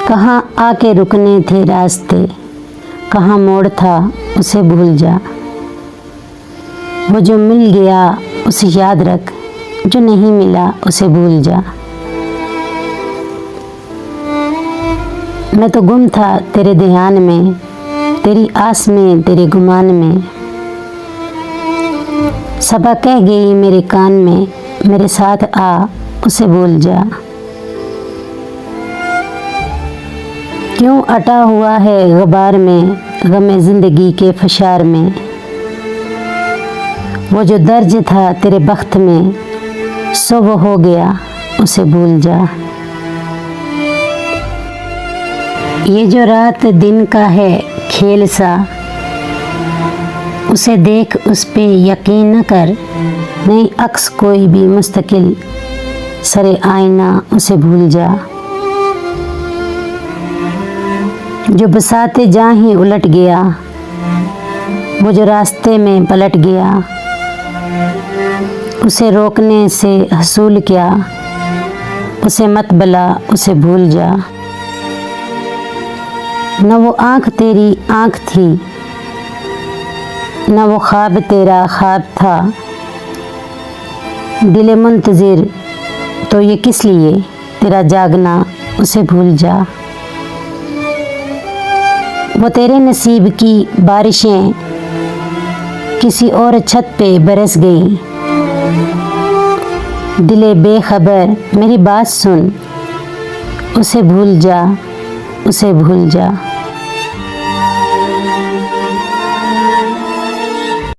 कहाँ आके रुकने थे रास्ते, कहाँ मोड़ था उसे भूल जा। वो जो मिल गया उसे याद रख, जो नहीं मिला उसे भूल जा। मैं तो गुम था तेरे ध्यान में, तेरी आस में, तेरे गुमान में। सबा कह गई मेरे कान में, मेरे साथ आ उसे भूल जा। क्यों अटा हुआ है ग़बार में, ग़मे ज़िंदगी के फशार में। वो जो दर्ज था तेरे बख्त में, सो वो हो गया उसे भूल जा। ये जो रात दिन का है खेल सा, उसे देख उस पे यकीन न कर। नहीं अक्स कोई भी मुस्तकिल, सरे आईना उसे भूल जा। जो बसाते जहाँ ही उलट गया, वो जो रास्ते में पलट गया। उसे रोकने से हसूल क्या, उसे मत बला उसे भूल जा। न वो आँख तेरी आँख थी, न वो ख्वाब तेरा ख्वाब था। दिल मुंतज़िर तो ये किस लिए, तेरा जागना उसे भूल जा। वो तेरे नसीब की बारिशें किसी और छत पे बरस गई। दिले बेखबर मेरी बात सुन, उसे भूल जा, उसे भूल जा।